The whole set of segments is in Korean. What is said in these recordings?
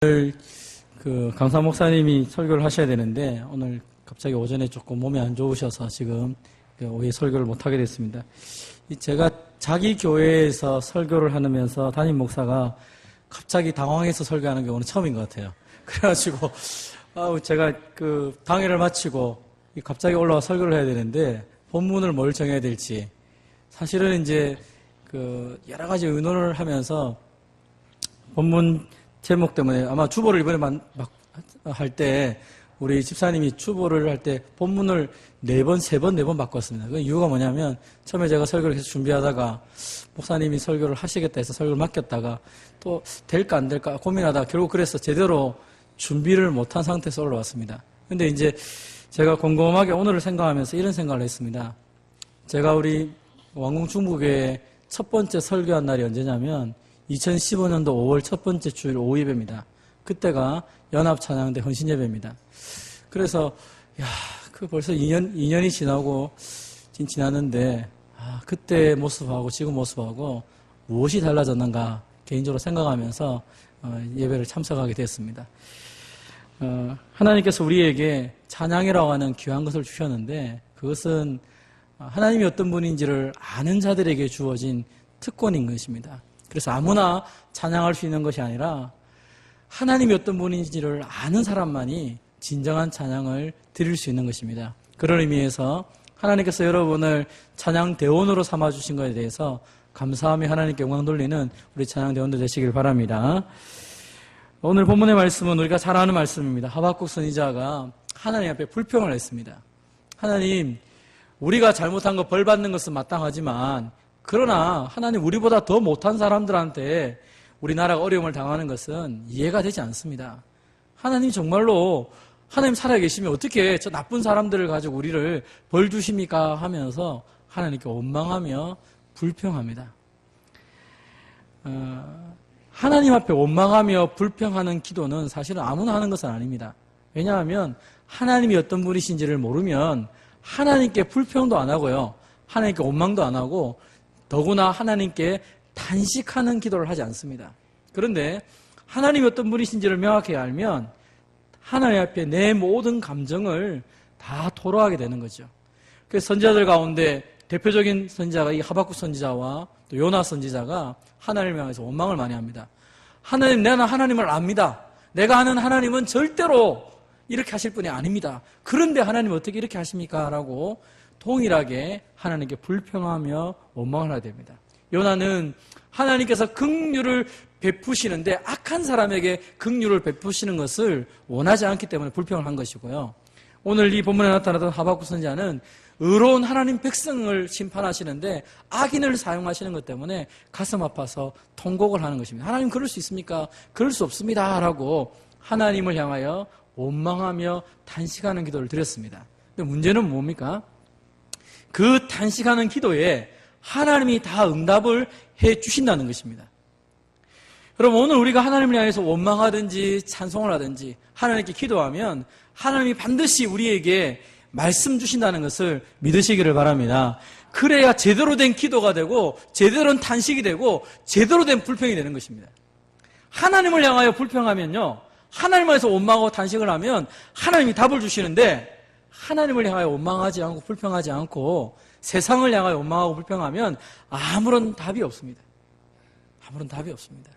오늘 강사 목사님이 설교를 하셔야 되는데 오늘 갑자기 오전에 조금 몸이 안 좋으셔서 지금 오후에 설교를 못하게 됐습니다. 제가 자기 교회에서 설교를 하면서 담임 목사가 갑자기 당황해서 설교하는 경우는 처음인 것 같아요. 그래가지고 제가 강의를 마치고 갑자기 올라와 설교를 해야 되는데 본문을 뭘 정해야 될지 사실은 이제 여러 가지 의논을 하면서 본문 제목 때문에 아마 주보를 이번에 할 때 우리 집사님이 주보를 할 때 본문을 4번, 3번, 4번 바꿨습니다. 그 이유가 뭐냐면 처음에 제가 설교를 계속 준비하다가 목사님이 설교를 하시겠다 해서 설교를 맡겼다가 또 될까 안 될까 고민하다가 결국 그래서 제대로 준비를 못한 상태에서 올라왔습니다. 근데 이제 제가 곰곰하게 오늘을 생각하면서 이런 생각을 했습니다. 제가 우리 왕궁중부교회 첫 번째 설교한 날이 언제냐면 2015년도 5월 첫 번째 주일 오후 예배입니다. 그때가 연합찬양대 헌신예배입니다. 그래서 벌써 2년이 지났는데 그때 모습하고 지금 모습하고 무엇이 달라졌는가 개인적으로 생각하면서 예배를 참석하게 됐습니다. 하나님께서 우리에게 찬양이라고 하는 귀한 것을 주셨는데 그것은 하나님이 어떤 분인지를 아는 자들에게 주어진 특권인 것입니다. 그래서 아무나 찬양할 수 있는 것이 아니라 하나님이 어떤 분인지를 아는 사람만이 진정한 찬양을 드릴 수 있는 것입니다. 그런 의미에서 하나님께서 여러분을 찬양대원으로 삼아주신 것에 대해서 감사하며 하나님께 영광 돌리는 우리 찬양대원들 되시길 바랍니다. 오늘 본문의 말씀은 우리가 잘 아는 말씀입니다. 하박국 선지자가 하나님 앞에 불평을 했습니다. 하나님, 우리가 잘못한 거 벌 받는 것은 마땅하지만 그러나 하나님 우리보다 더 못한 사람들한테 우리나라가 어려움을 당하는 것은 이해가 되지 않습니다. 하나님 정말로 하나님 살아계시면 어떻게 저 나쁜 사람들을 가지고 우리를 벌 주십니까 하면서 하나님께 원망하며 불평합니다. 하나님 앞에 원망하며 불평하는 기도는 사실은 아무나 하는 것은 아닙니다. 왜냐하면 하나님이 어떤 분이신지를 모르면 하나님께 불평도 안 하고요. 하나님께 원망도 안 하고 더구나 하나님께 단식하는 기도를 하지 않습니다. 그런데 하나님이 어떤 분이신지를 명확히 알면 하나님 앞에 내 모든 감정을 다 토로하게 되는 거죠. 그래서 선지자들 가운데 대표적인 선지자가 이 하박국 선지자와 또 요나 선지자가 하나님을 향해서 원망을 많이 합니다. 하나님, 내가 하나님을 압니다. 내가 아는 하나님은 절대로 이렇게 하실 분이 아닙니다. 그런데 하나님 어떻게 이렇게 하십니까? 라고 동일하게 하나님께 불평하며 원망을 하게 됩니다. 요나는 하나님께서 긍휼을 베푸시는데 악한 사람에게 긍휼을 베푸시는 것을 원하지 않기 때문에 불평을 한 것이고요. 오늘 이 본문에 나타났던 하박국 선지자는 의로운 하나님 백성을 심판하시는데 악인을 사용하시는 것 때문에 가슴 아파서 통곡을 하는 것입니다. 하나님 그럴 수 있습니까? 그럴 수 없습니다. 라고 하나님을 향하여 원망하며 단식하는 기도를 드렸습니다. 근데 문제는 뭡니까? 그 단식하는 기도에 하나님이 다 응답을 해 주신다는 것입니다. 여러분, 오늘 우리가 하나님을 향해서 원망하든지 찬송을 하든지 하나님께 기도하면 하나님이 반드시 우리에게 말씀 주신다는 것을 믿으시기를 바랍니다. 그래야 제대로 된 기도가 되고 제대로 된 탄식이 되고 제대로 된 불평이 되는 것입니다. 하나님을 향하여 불평하면요, 하나님을 향해서 원망하고 탄식을 하면 하나님이 답을 주시는데 하나님을 향하여 원망하지 않고 불평하지 않고 세상을 향하여 원망하고 불평하면 아무런 답이 없습니다. 아무런 답이 없습니다.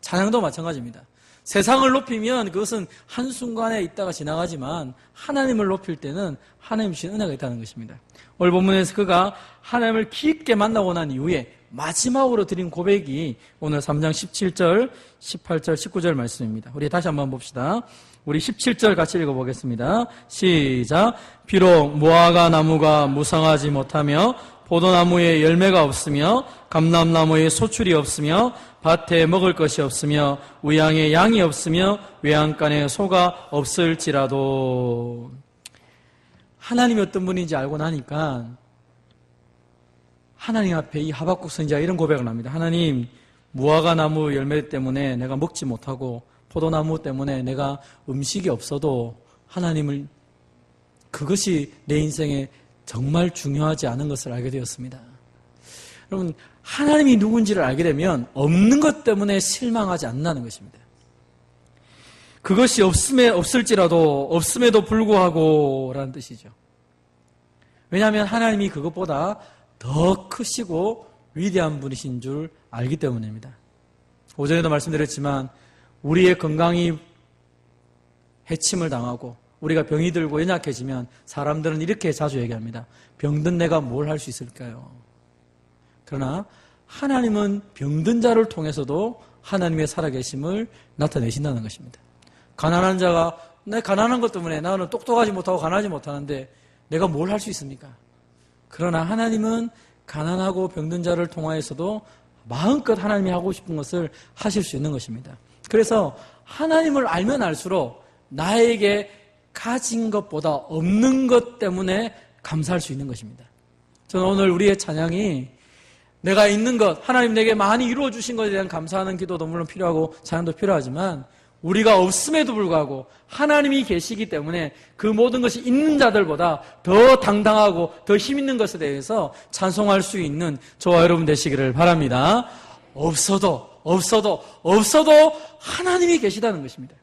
찬양도 마찬가지입니다. 세상을 높이면 그것은 한순간에 있다가 지나가지만 하나님을 높일 때는 하나님 주신 은혜가 있다는 것입니다. 오늘 본문에서 그가 하나님을 깊게 만나고 난 이후에 마지막으로 드린 고백이 오늘 3장 17절, 18절, 19절 말씀입니다. 우리 다시 한번 봅시다. 우리 17절 같이 읽어보겠습니다. 시작. 비록 무화과 나무가 무성하지 못하며 포도나무에 열매가 없으며 감람나무에 소출이 없으며 밭에 먹을 것이 없으며 우양에 양이 없으며 외양간에 소가 없을지라도. 하나님이 어떤 분인지 알고 나니까 하나님 앞에 이 하박국 선지자가 이런 고백을 합니다. 하나님, 무화과 나무 열매 때문에 내가 먹지 못하고 포도나무 때문에 내가 음식이 없어도 하나님을, 그것이 내 인생에 정말 중요하지 않은 것을 알게 되었습니다. 여러분, 하나님이 누군지를 알게 되면 없는 것 때문에 실망하지 않는다는 것입니다. 그것이 없음에도 불구하고 라는 뜻이죠. 왜냐하면 하나님이 그것보다 더 크시고 위대한 분이신 줄 알기 때문입니다. 오전에도 말씀드렸지만 우리의 건강이 해침을 당하고 우리가 병이 들고 연약해지면 사람들은 이렇게 자주 얘기합니다. 병든 내가 뭘 할 수 있을까요? 그러나 하나님은 병든 자를 통해서도 하나님의 살아계심을 나타내신다는 것입니다. 가난한 자가 내 가난한 것 때문에 나는 똑똑하지 못하고 가난하지 못하는데 내가 뭘 할 수 있습니까? 그러나 하나님은 가난하고 병든 자를 통하여서도 마음껏 하나님이 하고 싶은 것을 하실 수 있는 것입니다. 그래서 하나님을 알면 알수록 나에게 가진 것보다 없는 것 때문에 감사할 수 있는 것입니다. 저는 오늘 우리의 찬양이 내가 있는 것, 하나님 내게 많이 이루어 주신 것에 대한 감사하는 기도도 물론 필요하고 찬양도 필요하지만 우리가 없음에도 불구하고 하나님이 계시기 때문에 그 모든 것이 있는 자들보다 더 당당하고 더 힘 있는 것에 대해서 찬송할 수 있는 저와 여러분 되시기를 바랍니다. 없어도 하나님이 계시다는 것입니다.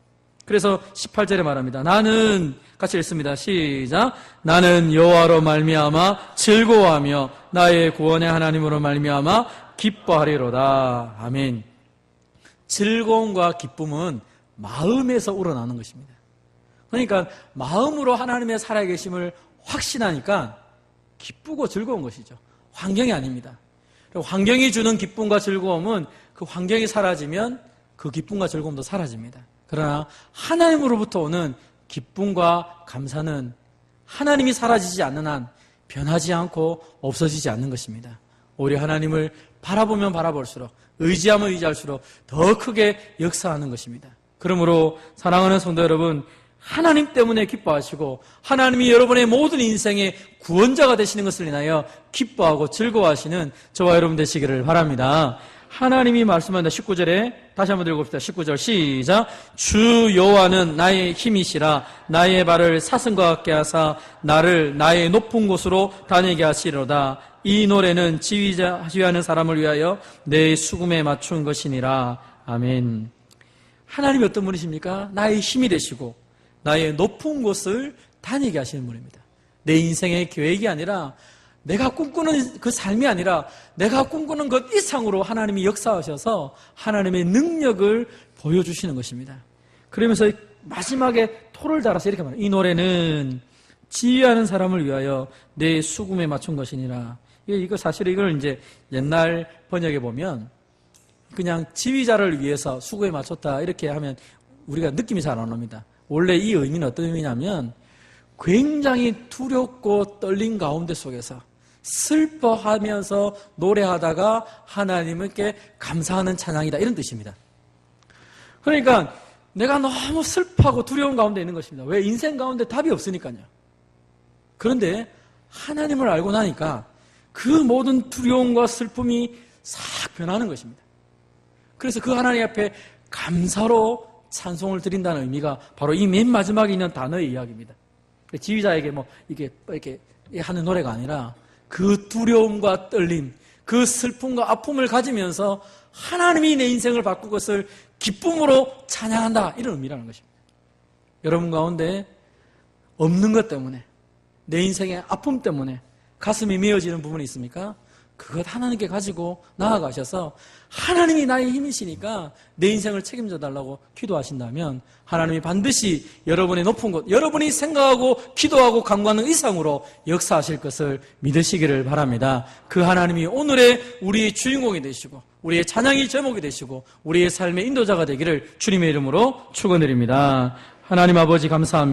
그래서 18절에 말합니다. 나는 같이 읽습니다. 시작. 나는 여호와로 말미암아 즐거워하며 나의 구원의 하나님으로 말미암아 기뻐하리로다. 아멘. 즐거움과 기쁨은 마음에서 우러나는 것입니다. 그러니까 마음으로 하나님의 살아계심을 확신하니까 기쁘고 즐거운 것이죠. 환경이 아닙니다. 환경이 주는 기쁨과 즐거움은 그 환경이 사라지면 그 기쁨과 즐거움도 사라집니다. 그러나 하나님으로부터 오는 기쁨과 감사는 하나님이 사라지지 않는 한 변하지 않고 없어지지 않는 것입니다. 오히려 하나님을 바라보면 바라볼수록 의지하면 의지할수록 더 크게 역사하는 것입니다. 그러므로 사랑하는 성도 여러분, 하나님 때문에 기뻐하시고 하나님이 여러분의 모든 인생의 구원자가 되시는 것을 인하여 기뻐하고 즐거워하시는 저와 여러분 되시기를 바랍니다. 하나님이 말씀한다. 19절에 다시 한번 읽어봅시다. 19절 시작. 주 여호와는 나의 힘이시라. 나의 발을 사슴과 같게 하사 나를 나의 높은 곳으로 다니게 하시리로다. 이 노래는 지휘하는 사람을 위하여 내 수금에 맞춘 것이니라. 아멘. 하나님이 어떤 분이십니까? 나의 힘이 되시고 나의 높은 곳을 다니게 하시는 분입니다. 내 인생의 계획이 아니라 내가 꿈꾸는 그 삶이 아니라 내가 꿈꾸는 것 이상으로 하나님이 역사하셔서 하나님의 능력을 보여주시는 것입니다. 그러면서 마지막에 토를 달아서 이렇게 말해요. 이 노래는 지휘하는 사람을 위하여 내 수금에 맞춘 것이니라. 이거 사실 이걸 이제 옛날 번역에 보면 그냥 지휘자를 위해서 수금에 맞췄다 이렇게 하면 우리가 느낌이 잘 안 옵니다. 원래 이 의미는 어떤 의미냐면 굉장히 두렵고 떨린 가운데 속에서 슬퍼하면서 노래하다가 하나님께 감사하는 찬양이다 이런 뜻입니다. 그러니까 내가 너무 슬퍼하고 두려운 가운데 있는 것입니다. 왜? 인생 가운데 답이 없으니까요. 그런데 하나님을 알고 나니까 그 모든 두려움과 슬픔이 싹 변하는 것입니다. 그래서 그 하나님 앞에 감사로 찬송을 드린다는 의미가 바로 이 맨 마지막에 있는 단어의 이야기입니다. 지휘자에게 이렇게 하는 노래가 아니라 그 두려움과 떨림, 그 슬픔과 아픔을 가지면서 하나님이 내 인생을 바꾼 것을 기쁨으로 찬양한다 이런 의미라는 것입니다. 여러분 가운데 없는 것 때문에 내 인생의 아픔 때문에 가슴이 메어지는 부분이 있습니까? 그것 하나님께 가지고 나아가셔서 하나님이 나의 힘이시니까 내 인생을 책임져 달라고 기도하신다면 하나님이 반드시 여러분의 높은 곳, 여러분이 생각하고 기도하고 간구하는 이상으로 역사하실 것을 믿으시기를 바랍니다. 그 하나님이 오늘의 우리의 주인공이 되시고 우리의 찬양의 제목이 되시고 우리의 삶의 인도자가 되기를 주님의 이름으로 축원드립니다. 하나님 아버지 감사합니다.